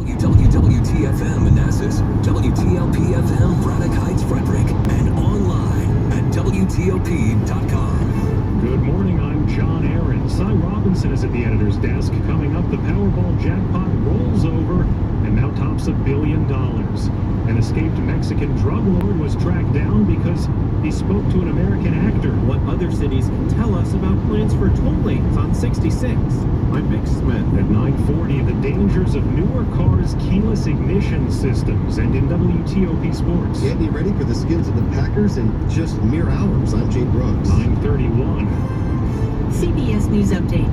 WTFM Manassas, WTLP-FM Braddock Heights, Frederick, and online at WTOP.com. Good morning, I'm John Aaron. Cy Robinson is at the editor's desk. Coming up, the Powerball jackpot rolls over and now tops $1 billion. An escaped Mexican drug lord was tracked down because he spoke to an American actor. What other cities can tell us about plans for toll lanes on 66. I'm Mick Smith. At 9:40, the dangers of newer cars' keyless ignition systems, and in WTOP Sports. Get me ready for the skins of the Packers in just mere hours. I'm Jay Brooks. 9:31. CBS News Update.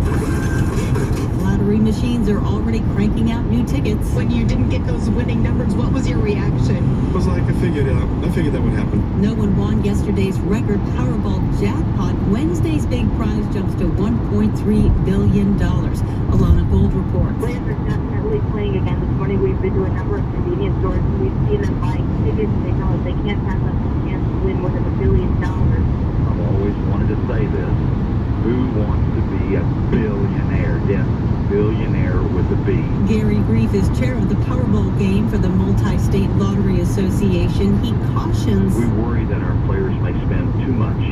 Lottery machines are already cranking out new tickets. When you didn't get those winning numbers, what was your reaction? It was like I figured that would happen. No one won yesterday's record Powerball jackpot. Wednesday's big prize jumps to $1.3 billion. Alana Gold reports. Players are definitely playing again this morning. We've been to a number of convenience stores and we've seen them buying tickets. They tell us they can't pass up the chance to win more than $1 billion. I've always wanted to say this. Who wants to be a billionaire? Yes, billionaire with a B. Gary Grief is chair of the Powerball game for the Multi-State Lottery Association. He cautions. We worry that our players may spend too much.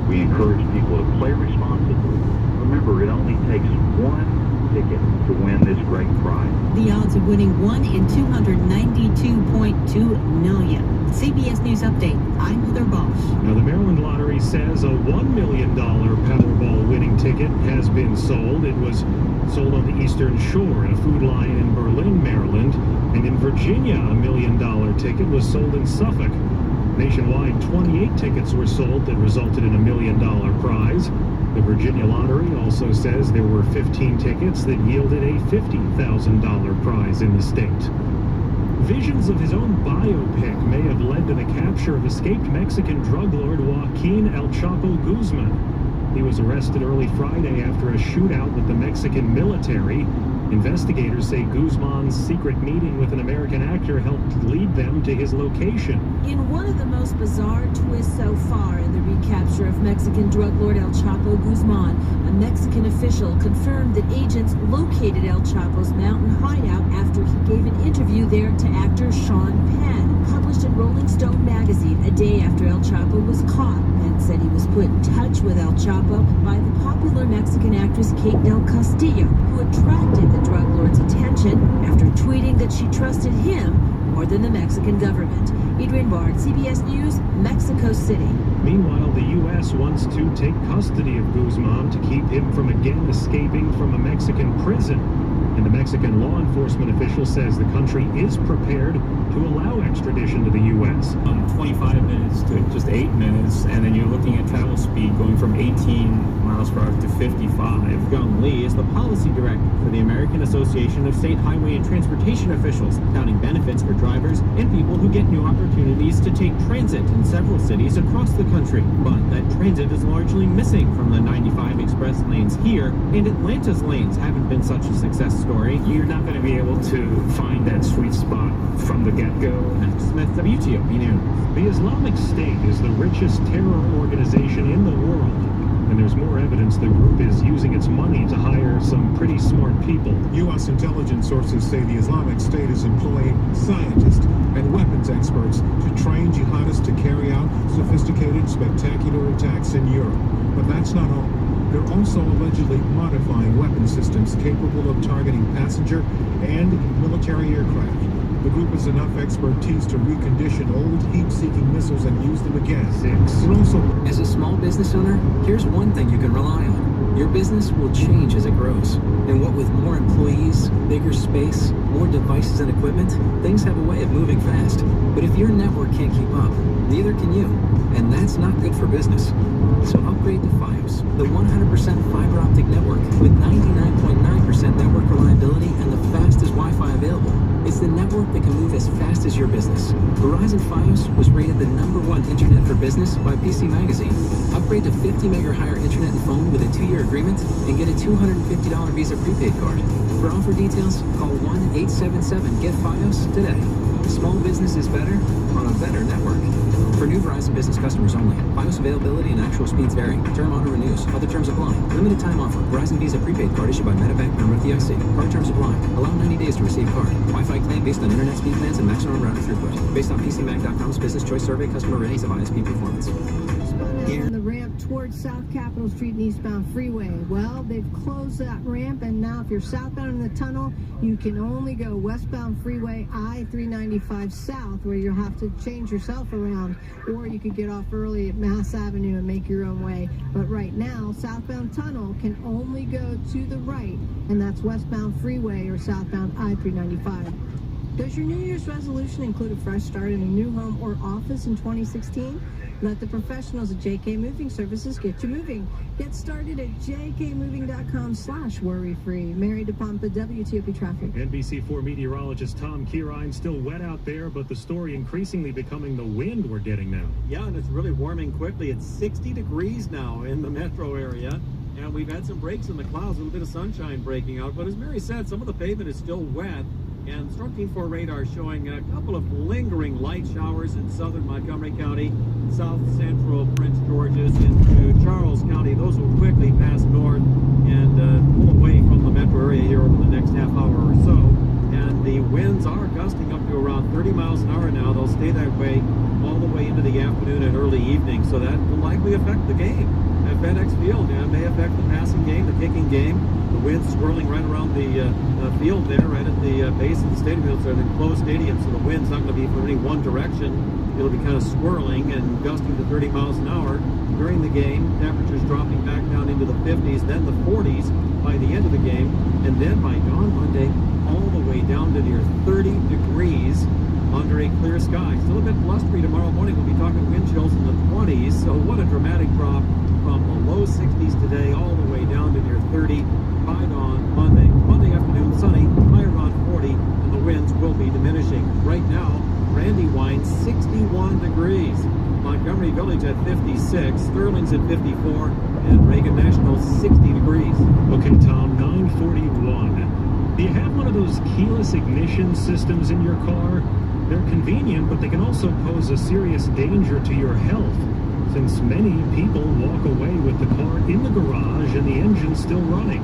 We encourage people to play responsibly. Remember, it only takes one ticket to win this great prize. The odds of winning 1 in 292.2 million. CBS News Update. I'm Heather Bosch. Now, the Maryland Lottery says a $1 million Powerball winning ticket has been sold. It was sold on the Eastern Shore at a Food Lion in Berlin, Maryland. And in Virginia, a $1 million ticket was sold in Suffolk. Nationwide, 28 tickets were sold that resulted in a $1 million prize. The Virginia Lottery also says there were 15 tickets that yielded a $50,000 prize in the state. Visions of his own biopic may have led to the capture of escaped Mexican drug lord Joaquin El Chapo Guzman. He was arrested early Friday after a shootout with the Mexican military. Investigators say Guzman's secret meeting with an American actor helped lead them to his location. In one of the most bizarre twists so far in the recapture of Mexican drug lord El Chapo Guzman, a Mexican official confirmed that agents located El Chapo's mountain hideout after he gave an interview there to actor Sean Penn. Published in Rolling Stone magazine a day after El Chapo was caught, Penn said he was put in touch with El Chapo by the popular Mexican actress Kate Del Castillo, who attracted the drug lord's attention after tweeting that she trusted him more than the Mexican government. Adrian Bard, CBS News, Mexico City. Meanwhile, the U.S. wants to take custody of Guzman to keep him from again escaping from a Mexican prison. And the Mexican law enforcement official says the country is prepared to allow extradition to the U.S. 25 minutes to just 8 minutes, and then you're looking at travel speed going from 18 miles per hour to 55. Young Lee is the policy director for the American Association of State Highway and Transportation Officials, touting benefits for drivers and people who get new opportunities to take transit in several cities across the country. But that transit is largely missing from the 95 express lanes here, and Atlanta's lanes haven't been such a success story. You're not going to be able to find that sweet spot from the get-go. Matt Smith, WTOP News. The Islamic State is the richest terror organization in the world, and there's more evidence the group is using its money to hire some pretty smart people. U.S. intelligence sources say the Islamic State is employing scientists and weapons experts to train jihadists to carry out sophisticated, spectacular attacks in Europe. But that's not all. They're also allegedly modifying weapon systems capable of targeting passenger and military aircraft. The group has enough expertise to recondition old heat-seeking missiles and use them again. It also... As a small business owner, here's one thing you can rely on. Your business will change as it grows. And what with more employees, bigger space, more devices and equipment, things have a way of moving fast. But if your network can't keep up, neither can you. And that's not good for business. So upgrade to Fios, the 100% fiber optic network with 99.9% network reliability and the fastest Wi-Fi available. It's the network that can move as fast as your business. Verizon Fios was rated the #1 internet for business by PC Magazine. Upgrade to 50 meg or higher internet and phone with a 2-year agreement and get a $250 Visa prepaid card. For offer details, call 1-877-GET-FIOS today. Small business is better on a better network. For new Verizon business customers only. Fios availability and actual speeds vary. Term auto renews. Other terms apply. Limited time offer. Verizon Visa prepaid card issued by MetaBank member FDIC. Card terms apply. Allow 90 days to receive card. Wi-Fi based on internet speed plans and maximum routing throughput. Based on PCMag.com's Business Choice Survey customer ratings of ISP performance. On the ramp towards South Capitol Street and eastbound freeway. Well, they've closed that ramp, and now if you're southbound in the tunnel, you can only go westbound freeway I-395 south, where you'll have to change yourself around, or you could get off early at Mass Avenue and make your own way. But right now, southbound tunnel can only go to the right, and that's westbound freeway or southbound I-395. Does your New Year's resolution include a fresh start in a new home or office in 2016? Let the professionals at JK Moving Services get you moving. Get started at jkmoving.com/worry-free. Mary DePompa, WTOP Traffic. NBC4 meteorologist Tom Kierine. Still wet out there, but the story increasingly becoming the wind we're getting now. Yeah, and it's really warming quickly. It's 60 degrees now in the metro area. And we've had some breaks in the clouds, a little bit of sunshine breaking out. But as Mary said, some of the pavement is still wet. And Storm Team 4 radar showing a couple of lingering light showers in southern Montgomery County, south central Prince George's into Charles County. Those will quickly pass north and pull away from the metro area here over the next half hour or so. And the winds are gusting up to around 30 miles an hour now. They'll stay that way all the way into the afternoon and early evening. So that will likely affect the game at FedEx Field and may affect the passing game, the kicking game. The wind swirling right around the field there, right at the base of the stadium. It's an enclosed stadium, so the wind's not going to be from any one direction. It'll be kind of swirling and gusting to 30 miles an hour during the game. Temperatures dropping back down into the 50s, then the 40s by the end of the game. And then by dawn Monday, all the way down to near 30 degrees under a clear sky. Still a bit blustery tomorrow morning. We'll be talking wind chills in the 20s. So what a dramatic drop from the low 60s today all the way down to near 30 by dawn Monday. Monday afternoon, sunny, high around 40, and the winds will be diminishing. Right now, Brandywine, 61 degrees. Montgomery Village at 56, Sterling's at 54, and Reagan National, 60 degrees. Okay, Tom, 9:41. Do you have one of those keyless ignition systems in your car? They're convenient, but they can also pose a serious danger to your health, since many people walk away with the car in the garage and the engine still running.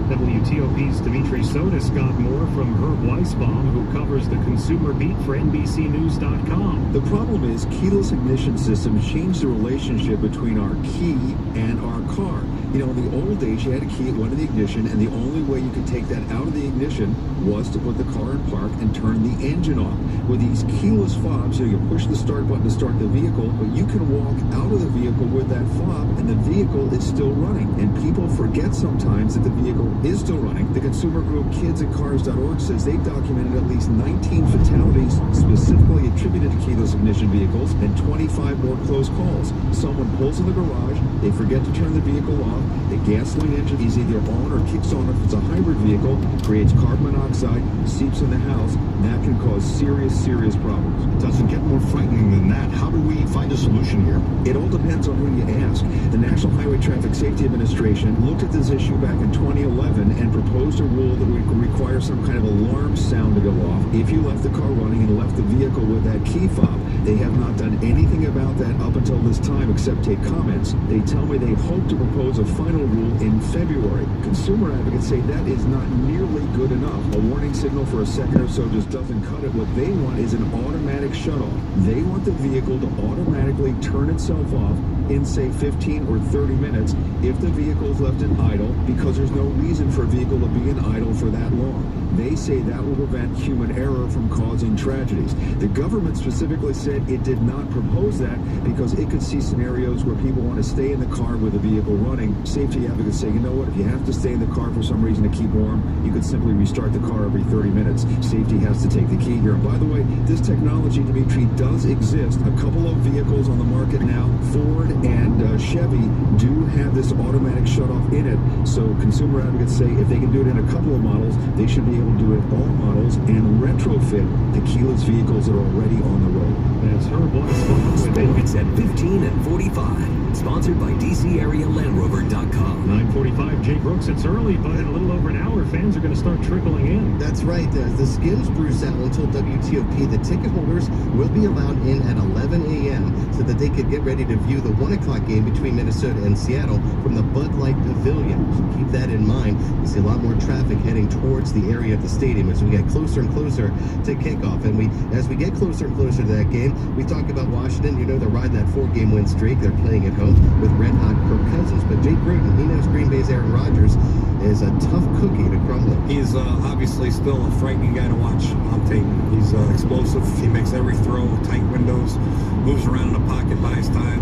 WTOP's Dimitri Sotis got more from Herb Weisbaum, who covers the consumer beat for NBCnews.com. The problem is keyless ignition systems change the relationship between our key and our car. You know, in the old days, you had a key, it went in the ignition, and the only way you could take that out of the ignition was to put the car in park and turn the engine off. With these keyless fobs, you push the start button to start the vehicle, but you can walk out of the vehicle with that fob, and the vehicle is still running. And people forget sometimes that the vehicle is still running. The consumer group KidsAndCars.org says they've documented at least 19 fatalities specifically attributed to keyless ignition vehicles and 25 more close calls. Someone pulls in the garage, they forget to turn the vehicle off, the gasoline engine is either on or kicks on if it's a hybrid vehicle, creates carbon monoxide, seeps in the house, and that can cause serious problems. It doesn't get more frightening than that. How do we find a solution here? It all depends on who you ask. The National Highway Traffic Safety Administration looked at this issue back in 2011 and proposed a rule that would require some kind of alarm sound to go off if you left the car running and left the vehicle with that key fob. They have not done anything about that up until this time except take comments. They tell me they hope to propose a final rule in February. Consumer advocates say that is not nearly good enough. A warning signal for a second or so just doesn't cut it. What they want is an automatic shutoff. They want the vehicle to automatically turn itself off in, say, 15 or 30 minutes if the vehicle is left in idle, because there's no reason for a vehicle to be in idle for that long. They say that will prevent human error from causing tragedies. The government specifically said it did not propose that because it could see scenarios where people want to stay in the car with the vehicle running. Safety advocates say, you know what, if you have to stay in the car for some reason to keep warm, you could simply restart the car every 30 minutes. Safety has to take the key here. And by the way, this technology, Dimitri, does exist. A couple of vehicles on the market now, Ford and Chevy, do have this automatic shutoff in it. So consumer advocates say if they can do it in a couple of models, they should be able to do it in all models and retrofit the keyless vehicles that are already on the road. That's her voice. Sports at 15 and 45. Sponsored by DCAreaLandRover.com. 9:45, Jay Brooks. It's early, but in a little over an hour, fans are going to start trickling in. That's right. The Skins Bruce Allen told WTOP the ticket holders will be allowed in at 11 a.m. so that they could get ready to view the 1 o'clock game between Minnesota and Seattle from the Bud Light Pavilion. So keep that in mind. We see a lot more traffic heading towards the area of the stadium as we get closer and closer to kickoff. And as we get closer and closer to that game, we talk about Washington. You know, they're riding that 4-game win streak. They're playing at home with red-hot Kirk Cousins. But Jay Gruden, he knows Green Bay's Aaron Rodgers is a tough cookie to crumble. He's obviously still a frightening guy to watch on tape. He's explosive. He makes every throw, tight windows, moves around in the pocket, buys time.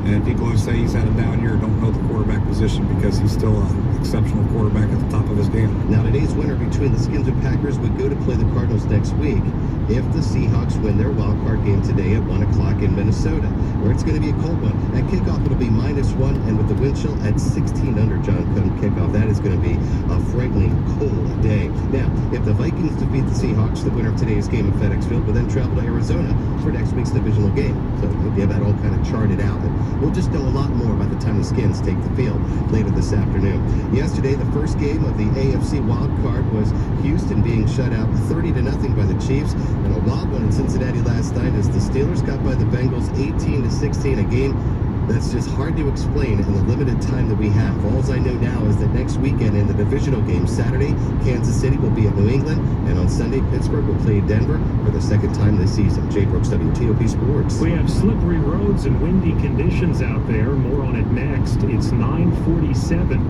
And people who say he's had a down year don't know the quarterback position because he's still an exceptional quarterback at the top of his game. Now, today's winner between the Skins and Packers would go to play the Cardinals next week if the Seahawks win their wild card game today at 1 o'clock in Minnesota, where it's going to be a cold one. At kickoff, it'll be -1, and with the wind chill at 16 under John come kickoff, that is going to be a frightening cold day. Now, if the Vikings defeat the Seahawks, the winner of today's game at FedEx Field will then travel to Arizona for next week's divisional game. So we have that all kind of charted out. And we'll just know a lot more by the time the Skins take the field later this afternoon. Yesterday, the first game of the AFC wild card was Houston being shut out 30-0 by the Chiefs. And a wild one in Cincinnati last night as the Steelers got by the Bengals 18-16, a game that's just hard to explain in the limited time that we have. All I know now is that next weekend in the divisional game, Saturday, Kansas City will be at New England, and on Sunday, Pittsburgh will play Denver for the second time this season. Jay Brooks, WTOP Sports. We have slippery roads and windy conditions out there. More on it next. It's 9:47.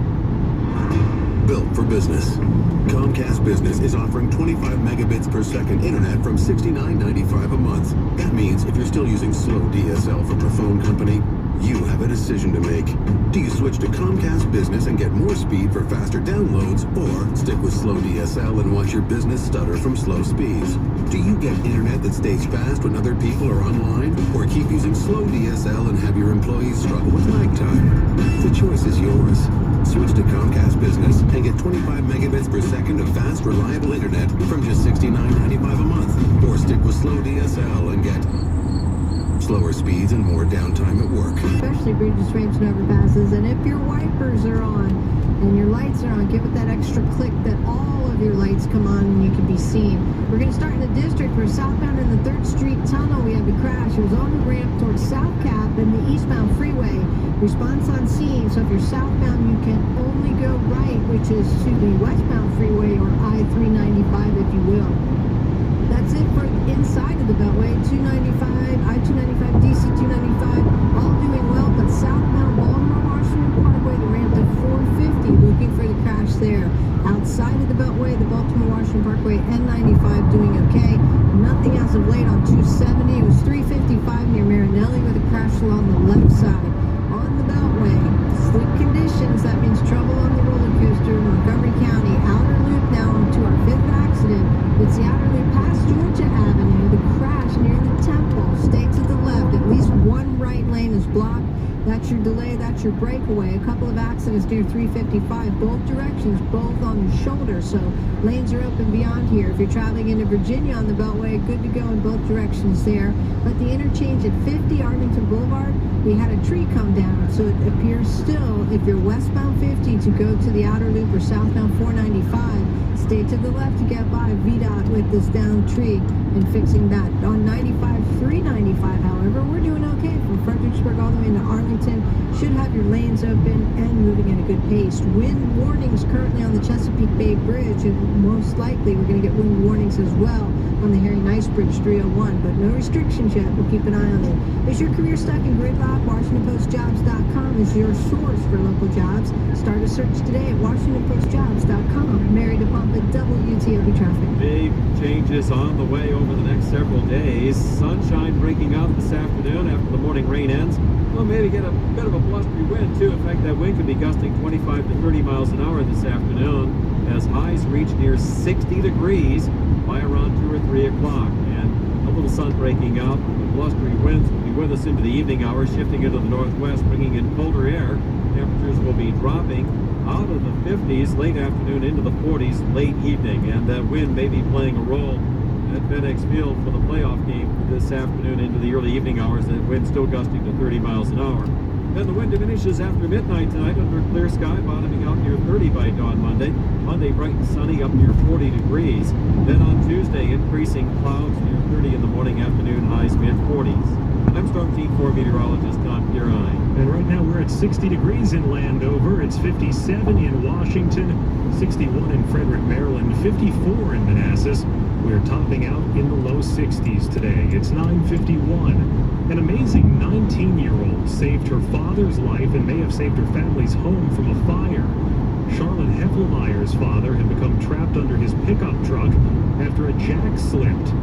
Built for business. Comcast Business is offering 25 megabits per second internet from $69.95 a month. That means if you're still using slow DSL from your phone company, you have a decision to make. Do you switch to Comcast Business and get more speed for faster downloads, or stick with slow DSL and watch your business stutter from slow speeds? Do you get internet that stays fast when other people are online, or keep using slow DSL and have your employees struggle with lag time? The choice is yours. Switch to Comcast Business and get 25 megabits per second of fast, reliable internet from just $69.95 a month, or stick with slow DSL and get slower speeds and more downtime at work. Especially bridges, ramps, and overpasses. And if your wipers are on and your lights are on, give it that extra click that all of your lights come on and you can be seen. We're going to start in the district. We're southbound in the 3rd Street Tunnel. We have a crash. It was on the ramp towards South Cap and the eastbound freeway. Response on scene. So if you're southbound, you can only go right, which is to the westbound freeway or I-395, if you will. That's it for inside of the Beltway. 295, I-295, DC-295, all doing well, but southbound Baltimore-Washington Parkway, the ramp to 450, looking for the crash there. Outside of the Beltway, the Baltimore-Washington Parkway, N95 doing okay. Nothing as of late on 270. It was 355 near Marinelli with a crash along the left side. On the Beltway, sleep conditions, that means trouble on the roller coaster in Montgomery County. Outer loop now to our 5th accident. It's the outer loop past Georgia Avenue. The crash near the Temple. Stay to the left. At least one right lane is blocked. That's your delay. That's your breakaway. A couple of accidents near 355. Both directions, both on the shoulder. So lanes are open beyond here. If you're traveling into Virginia on the Beltway, good to go in both directions there. But the interchange at 50 Arlington Boulevard, we had a tree come down. So it appears still, if you're westbound 50 to go to the outer loop or southbound 495, stay to the left to get by VDOT with this down tree and fixing that. On 95, 395, however, we're doing okay from Fredericksburg all the way into Arlington. Should have your lanes open and moving at a good pace. Wind warnings currently on the Chesapeake Bay Bridge, and most likely we're going to get wind warnings as well on the Harry Nice Bridge 301, but no restrictions yet. We'll keep an eye on it. Is your career stuck in gridlock? WashingtonPostJobs.com is your source for local jobs. Start a search today at WashingtonPostJobs.com. Mary DePompa, WTOP Traffic. Big changes on the way over the next several days. Sunshine breaking out this afternoon after the morning rain ends. We'll maybe get a bit of a blustery wind, too. In fact, that wind could be gusting 25 to 30 miles an hour this afternoon as highs reach near 60 degrees by around 2 or 3 o'clock. And a little sun breaking out. The blustery winds will be with us into the evening hours, shifting into the northwest, bringing in colder air. Temperatures will be dropping out of the 50s late afternoon into the 40s late evening. And that wind may be playing a role at FedEx Field for the playoff game this afternoon into the early evening hours. The wind still gusting to 30 miles an hour. Then the wind diminishes after midnight tonight under clear sky, bottoming out near 30 by dawn Monday. Monday, bright and sunny, up near 40 degrees. Then on Tuesday, increasing clouds near 30 in the morning, afternoon, highs mid-40s. I'm Storm Team 4 meteorologist Tom Pirine. And right now we're at 60 degrees in Landover. It's 57 in Washington, 61 in Frederick, Maryland, 54 in Manassas. We're topping out in the low 60s today. It's 9:51. An amazing 19-year-old saved her father's life and may have saved her family's home from a fire. Charlotte Heffelmeyer's father had become trapped under his pickup truck after a jack slipped.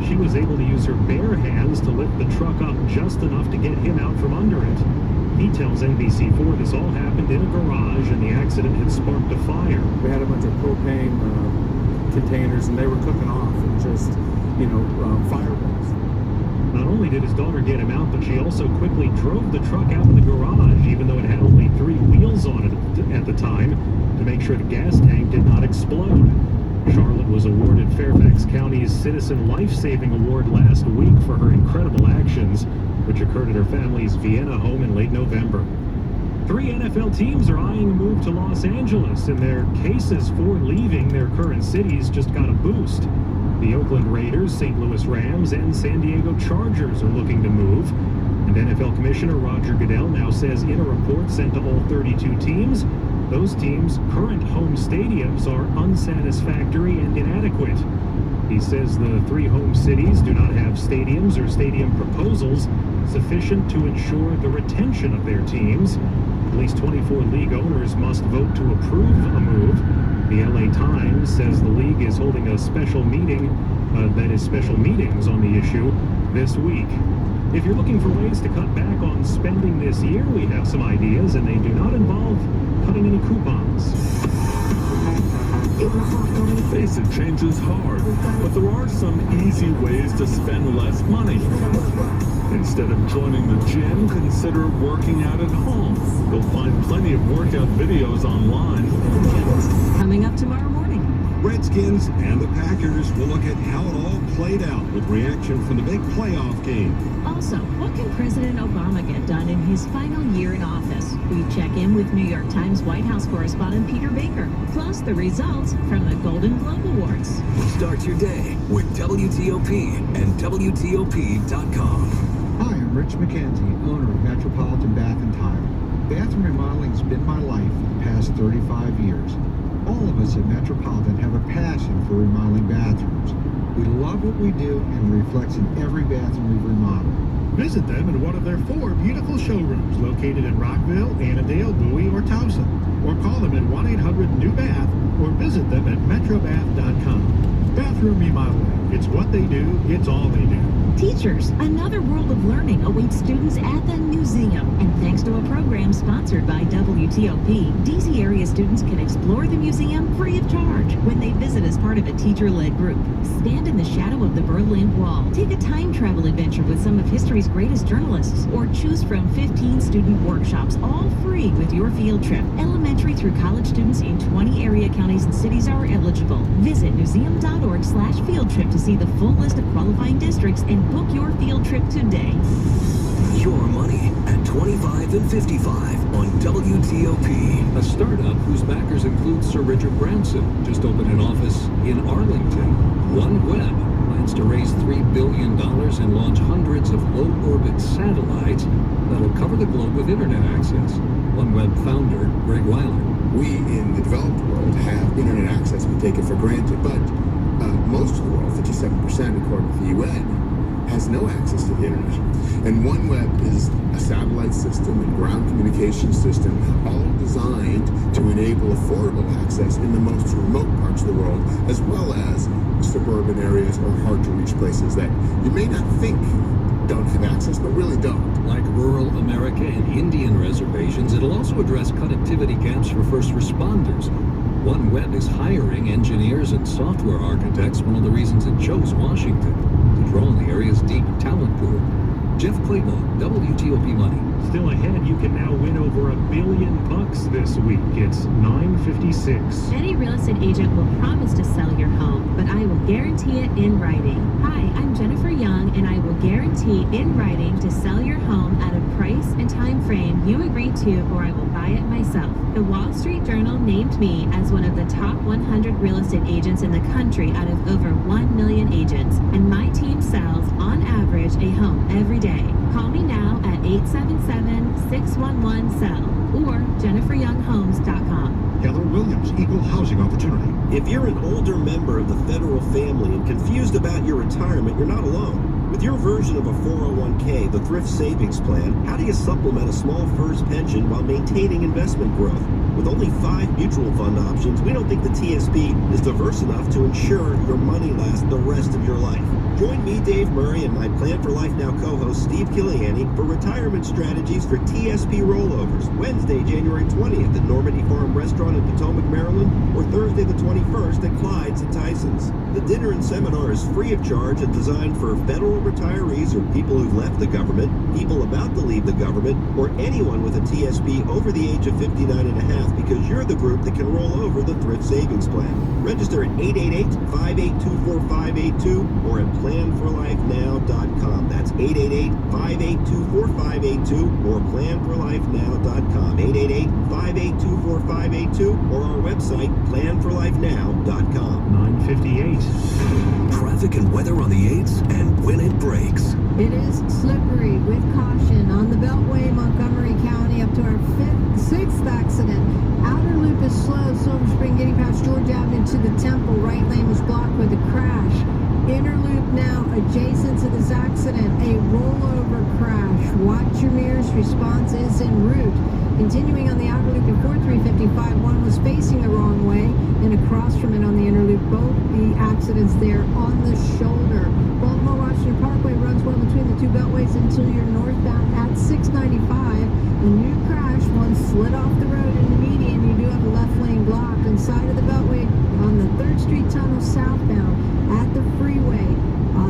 She was able to use her bare hands to lift the truck up just enough to get him out from under it. He tells NBC4 this all happened in a garage and the accident had sparked a fire. We had a bunch of propane containers and they were cooking off and just, fireballs. Not only did his daughter get him out, but she also quickly drove the truck out of the garage, even though it had only 3 wheels on it at the time, to make sure the gas tank did not explode. Charlotte was awarded Fairfax County's Citizen Life-Saving Award last week for her incredible actions, which occurred at her family's Vienna home in late November. 3 NFL teams are eyeing a move to Los Angeles, and their cases for leaving their current cities just got a boost. The Oakland Raiders, St. Louis Rams, and San Diego Chargers are looking to move. And NFL Commissioner Roger Goodell now says in a report sent to all 32 teams, those teams' current home stadiums are unsatisfactory and inadequate. He says the 3 home cities do not have stadiums or stadium proposals sufficient to ensure the retention of their teams. At least 24 league owners must vote to approve a move. The LA Times says the league is holding a special meeting, special meetings on the issue this week. If you're looking for ways to cut back on spending this year, we have some ideas, and they do not involve cutting any coupons. Face it, change is hard, but there are some easy ways to spend less money. Instead of joining the gym, consider working out at home. You'll find plenty of workout videos online. Coming up tomorrow morning. Redskins and the Packers will look at how it all played out with reaction from the big playoff game. Also, what can President Obama get done in his final year in office? We check in with New York Times White House correspondent Peter Baker, plus the results from the Golden Globe Awards. Start your day with WTOP and WTOP.com. Hi, I'm Rich McKenzie, owner of Metropolitan Bath and Tile. Bathroom remodeling has been my life for the past 35 years. All of us at Metropolitan have a passion for remodeling bathrooms. We love what we do and it reflects in every bathroom we've remodeled. Visit them in one of their 4 beautiful showrooms located in Rockville, Annandale, Bowie, or Towson. Or call them at 1-800-NEW-BATH or visit them at metrobath.com. Bathroom remodeling. It's what they do. It's all they do. Teachers, another world of learning awaits students at the Newseum. And thanks to a program sponsored by WTOP, DC area students can explore the museum free of charge when they visit as part of a teacher-led group. Stand in the shadow of the Berlin Wall. Take a time travel adventure with some of history's greatest journalists. Or choose from 15 student workshops, all free with your field trip. Elementary through college students in 20 area counties and cities are eligible. Visit newseum.org/field trip to see the full list of qualifying districts and book your field trip today. Your money at 25 and 55 on WTOP. A startup whose backers include Sir Richard Branson just opened an office in Arlington. OneWeb plans to raise $3 billion and launch hundreds of low-orbit satellites that'll cover the globe with internet access. OneWeb founder Greg Weiler. We in the developed world have internet access. We take it for granted, but most of the world, 57% according to the UN, has no access to the internet. And OneWeb is a satellite system and ground communication system all designed to enable affordable access in the most remote parts of the world, as well as suburban areas or hard to reach places that you may not think don't have access, but really don't. Like rural America and Indian reservations, it'll also address connectivity gaps for first responders. OneWeb is hiring engineers and software architects, one of the reasons it chose Washington, to draw on the area's deep talent pool. Jeff Claybaugh, WTOP Money. Still ahead, you can now win over $1 billion this week. It's 9:56. Any real estate agent will promise to sell your home, but I will guarantee it in writing. Hi, I'm Jennifer Young, and I will guarantee in writing to sell your home at a price and time frame you agree to, or I will buy it myself. The Wall Street Journal named me as one of the top 100 real estate agents in the country out of over 1 million agents, and my team sells, on average, a home every day. Call me now at 877-611-SELL or JenniferYoungHomes.com. Keller Williams, Equal Housing Opportunity. If you're an older member of the federal family and confused about your retirement, you're not alone. With your version of a 401k, the Thrift Savings Plan, how do you supplement a small first pension while maintaining investment growth? With only 5 mutual fund options, we don't think the TSP is diverse enough to ensure your money lasts the rest of your life. Join me, Dave Murray, and my Plan for Life Now co-host Steve Kiliani for retirement strategies for TSP rollovers, Wednesday, January 20th at Normandy Farm Restaurant in Potomac, Maryland, or Thursday the 21st at Clyde's and Tyson's. The dinner and seminar is free of charge and designed for federal retirees or people who've left the government, people about to leave the government, or anyone with a TSP over the age of 59 and a half, because you're the group that can roll over the Thrift Savings Plan. Register at 888-582-4582 or at planforlifenow.com. That's 888-582-4582 or planforlifenow.com. 888-582-4582 or our website, planforlifenow.com. 9:58. Traffic and weather on the 8s and when it breaks. It is slippery with caution on the Beltway, Montgomery County, up to our 6th accident. Outer loop is slow, Silver Spring getting past George Avenue to the Temple. Right lane was blocked with a crash. Inner loop now adjacent to this accident, a rollover crash. Watch your mirrors, response is en route. Continuing on the outer loop before 355, one was facing the wrong way, and across from it on the inner loop, both the accidents there on the shoulder. Baltimore-Washington Parkway runs well between the two beltways until you're northbound at 695. A new crash, one slid off the road in the median. You do have a left lane blocked inside of the beltway on the 3rd Street Tunnel southbound at the freeway.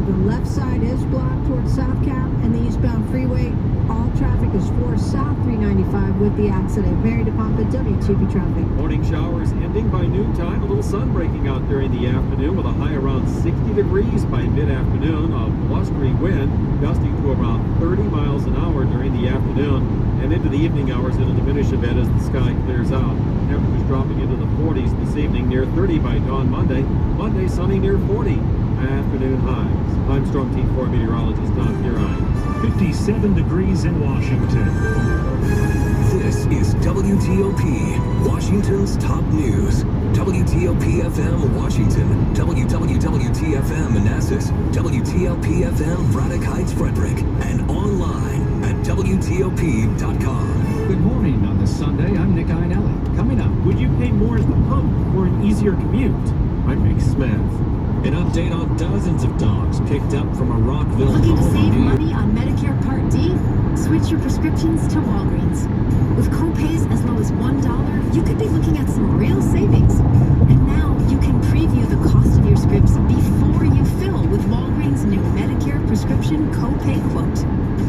The left side is blocked towards South Cap and the eastbound freeway. All traffic is for South 395 with the accident. Mary DePompa, WTOP traffic. Morning showers ending by noontime. A little sun breaking out during the afternoon with a high around 60 degrees by mid-afternoon. A blustery wind gusting to around 30 miles an hour during the afternoon. And into the evening hours, it'll diminish a bit as the sky clears out. Temperatures dropping into the 40s this evening, near 30 by dawn Monday. Monday, sunny near 40. Afternoon highs. I'm Storm Team 4 meteorologist Tom Huron. 57 degrees in Washington. This is WTOP, Washington's top news. WTOP-FM Washington, WWWT-FM Manassas, WTLP-FM Braddock Heights Frederick, and online at WTOP.com. Good morning on this Sunday. I'm Nick Iannelli. Coming up, would you pay more at the pump for an easier commute? I'm Rick Smith. An update on dozens of dogs picked up from a Rockville Looking to home save on New money on Medicare Part D? Switch your prescriptions to Walgreens. With co-pays as low as $1, you could be looking at some real savings. And now you can preview the cost of your scripts before you fill with Walgreens' new Medicare prescription co-pay quote.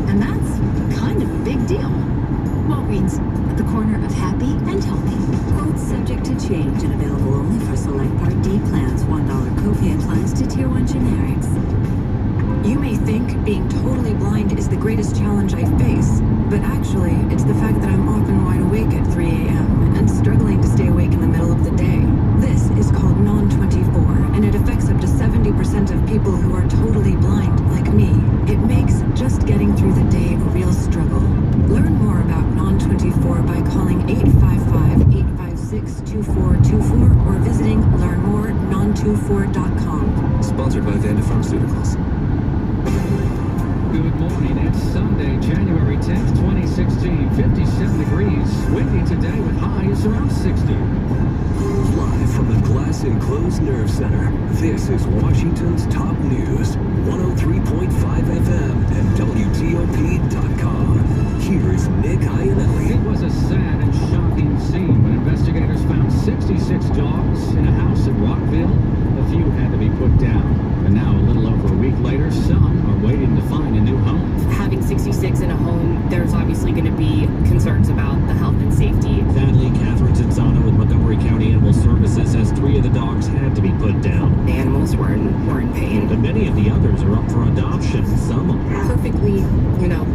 And that's kind of a big deal. Walgreens, at the corner of happy and healthy. Quotes subject to change and available only for select Part D plans. $1 copay applies to Tier 1 generics. You may think being totally blind is the greatest challenge I face, but actually, it's the fact that I'm often wide awake at 3 a.m. and struggling to stay awake in the middle of the day. This is called Non-24, and it affects up to 70% of people who are totally blind, like me. It makes just getting through the day a real struggle. Learn more about Non-24 by calling 855-856-2424 or visiting learnmore-non24.com. Sponsored by Vanda Pharmaceuticals. Good morning. It's Sunday, January 10th, 2016. 57 degrees. Windy today with highs around 60. Live from the Glass Enclosed Nerve Center, this is Washington's top news. 103.5 FM and WTOP.com. Here's Nick Iannelli. It was a sad and shocking scene when investigators found 66 dogs in a house in Rockville. A few had to be put down. And now, a little over a week later, some are waiting to find a new home. Having 66 in a home, there's obviously going to be concerns about the health and safety. Sadly, Catherine Tanzano with Montgomery County Animal Services says 3 of the dogs had to be put down. The animals were were in pain. But many of the others are up for adoption. Some are Perfectly,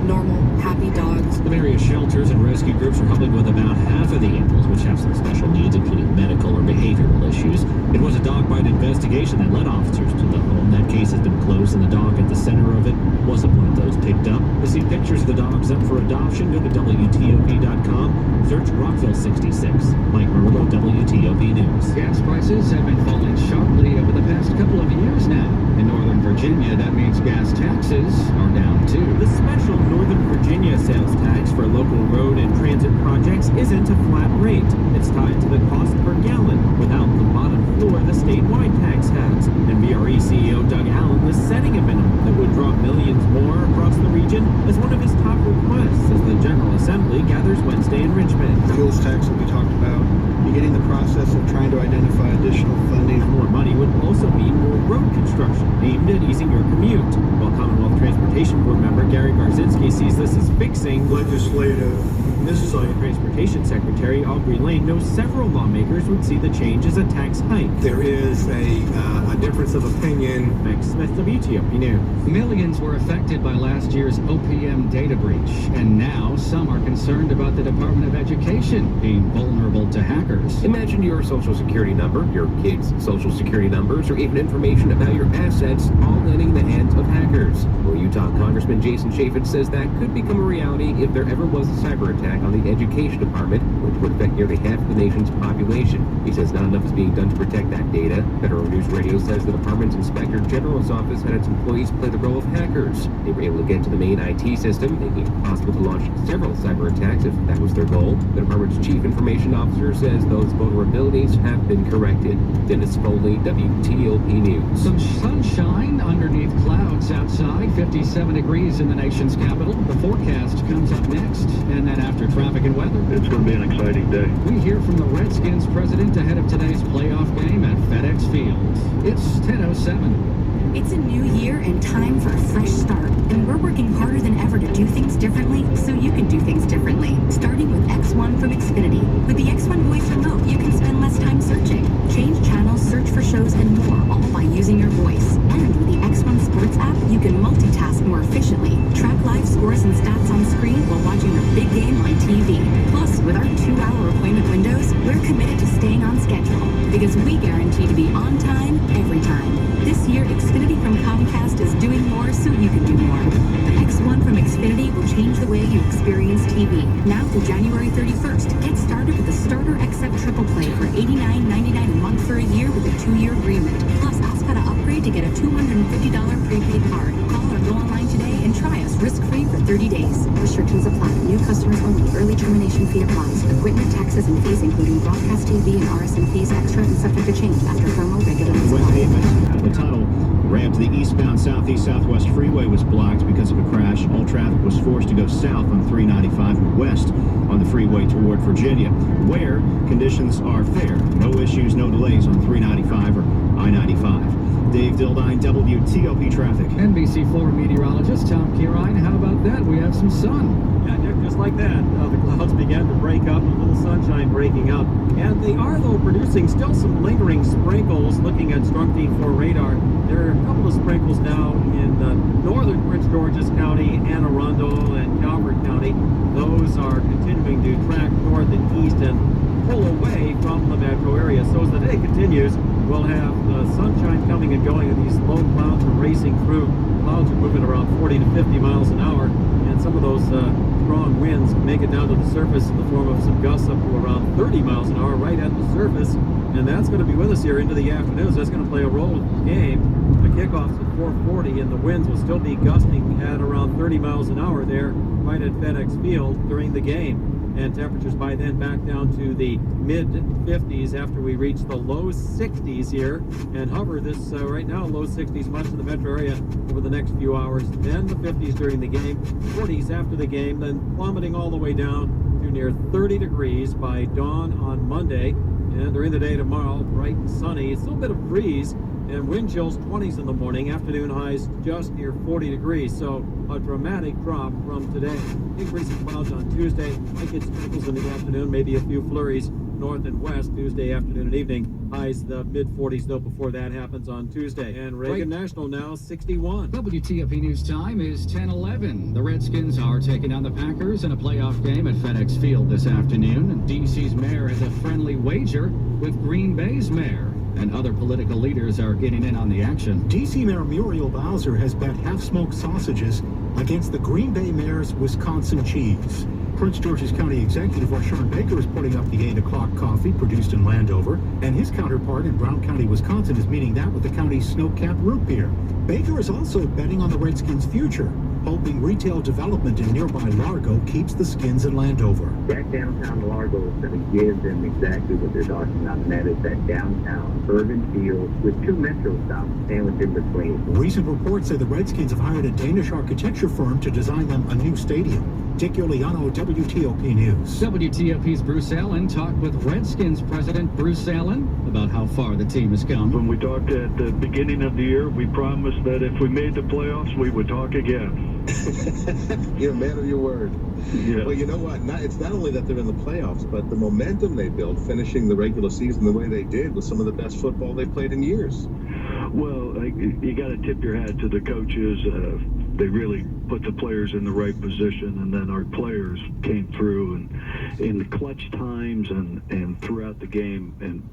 normal, happy dogs. The various shelters and rescue groups are helping with about half of the animals, which have some special needs, including medical or behavioral issues. It was a dog bite investigation that led officers to the home. That case has been closed, and the dog at the center of it wasn't one of those picked up. To see pictures of the dogs up for adoption, go to WTOP.com. Search Rockville 66. Mike Marillo, WTOP News. Gas prices have been falling sharply over the past couple of years now. In Northern Virginia, that means gas taxes are down too. The special Northern Virginia sales tax for local road and transit projects isn't a flat rate. It's tied to the cost per gallon, without the bottom floor the statewide tax has. And VRE CEO Doug Allen is setting a minimum that would draw millions more across the region as one of his top requests as the General Assembly gathers Wednesday in Richmond. Fuels tax that we talked about, beginning the process of trying to identify additional funding. More money would also mean more road construction aimed at easing your commute. While Commonwealth Transportation Board member Gary Garzinski sees this as fixing Legislative missight. Transportation Secretary Aubrey Lane knows several lawmakers would see the change as a tax hike. There is a difference of opinion. Max Smith, WTOP News. Millions were affected by last year's OPM data breach, and now some are concerned about the Department of Education being vulnerable to hackers. Imagine your social security number, your kids' social security numbers, or even information about your assets all landing in the hands of hackers. Well, Utah Congressman Jason Chaffetz says that could become a reality if there ever was a cyber attack on the Education Department, which would affect nearly half of the nation's population. He says not enough is being done to protect that data. Federal News Radio says the department's Inspector General's office had its employees play the role of hackers. They were able to get to the main IT system, making it possible to launch several cyber attacks if that was their goal. The department's chief information officer says those vulnerabilities have been corrected. Dennis Foley, WTOP News. Some sunshine underneath clouds outside, 57 degrees in the nation's capital. The forecast comes up next, and then after traffic and weather. It's going to be an exciting day. We hear from the Redskins president ahead of today's playoff game at FedEx Field. It's 10:07. It's a new year and time for a fresh start. And we're working harder than ever to do things differently so you can do things differently. Starting with X1 from Xfinity. With the X1 voice remote, you can spend less time searching. Change channels, search for shows, and more, all by using your voice. And with the X1 Sports app, you can multitask more efficiently. Track live scores and stats on screen while watching the big game on TV. Plus, with our 2-hour appointment windows, we're committed to staying on schedule. Because we guarantee to be on time, every time. This year, Xfinity from Comcast is doing more so you can do more. The X1 from Xfinity will change the way you experience TV. Now through January 31st, get started with the Starter XF Triple Play for $89.99 a month for a year with a 2-year agreement. Plus, ask how to upgrade to get a $250 prepaid card. Call or go online today and try us risk-free for 30 days. Restrictions apply. New customers only. Early termination fee applies. Equipment, taxes, and fees, including broadcast TV and RSN fees, extra and subject to change after promo regularly Out of the tunnel. Ramp to the eastbound Southeast-Southwest freeway was blocked because of a crash. All traffic was forced to go south on 395 and west on the freeway toward Virginia, where conditions are fair. No issues, no delays on 395 or I-95. Dave Dildine, WTOP Traffic. NBC4 meteorologist Tom Kirine. How about that? We have some sun. Yeah, Nick, just like that. The clouds began to break up, a little sunshine breaking up. And they are, though, producing still some lingering sprinkles. Looking at Structine 4 radar, there are a couple of sprinkles now in northern Prince George's County, Anne Arundel, and Calvert County. Those are continuing to track north and east and pull away from the metro area. So as the day continues, we'll have sunshine coming and going, and these low clouds are racing through. Clouds are moving around 40 to 50 miles an hour, and some of those strong winds make it down to the surface in the form of some gusts up to around 30 miles an hour right at the surface, and that's going to be with us here into the afternoon. So that's going to play a role in the game. The kickoff's at 4:40, and the winds will still be gusting at around 30 miles an hour there right at FedEx Field during the game. And temperatures by then back down to the mid-50s after we reach the low 60s here and hover this right now, low 60s much of the metro area over the next few hours. Then the 50s during the game, 40s after the game, then plummeting all the way down to near 30 degrees by dawn on Monday. And during the day tomorrow, bright and sunny. Still a bit of breeze and wind chills 20s in the morning. Afternoon highs just near 40 degrees. So a dramatic drop from today. Increasing clouds on Tuesday. Might get sprinkles in the afternoon, maybe a few flurries. north and west Tuesday afternoon and evening. Highs the mid-40s, though, before that happens on Tuesday. And Reagan National now 61. WTOP News time is 10:11. The Redskins are taking on the Packers in a playoff game at FedEx Field this afternoon. DC's mayor has a friendly wager with Green Bay's mayor. And other political leaders are getting in on the action. D.C. Mayor Muriel Bowser has bet half-smoked sausages against the Green Bay mayor's Wisconsin cheese. Prince George's County Executive Rashawn Baker is putting up the 8 o'clock coffee produced in Landover, and his counterpart in Brown County, Wisconsin, is meeting that with the county's snow-capped root beer. Baker is also betting on the Redskins' future, hoping retail development in nearby Largo keeps the Skins in Landover. That downtown Largo is going to give them exactly what they're talking about, and that is that downtown urban feel with 2 metro stops sandwiched in between. Recent reports say the Redskins have hired a Danish architecture firm to design them a new stadium. Dick Iuliano, WTOP News. WTOP's Bruce Allen talked with Redskins president Bruce Allen about how far the team has come. When we talked at the beginning of the year, we promised that if we made the playoffs, we would talk again. You're a man of your word. Yeah. Well, you know what? It's not only that they're in the playoffs, but the momentum they built, finishing the regular season the way they did, was some of the best football they've played in years. Well, you got to tip your hat to the coaches. They really put the players in the right position, and then our players came through and in the clutch times and throughout the game and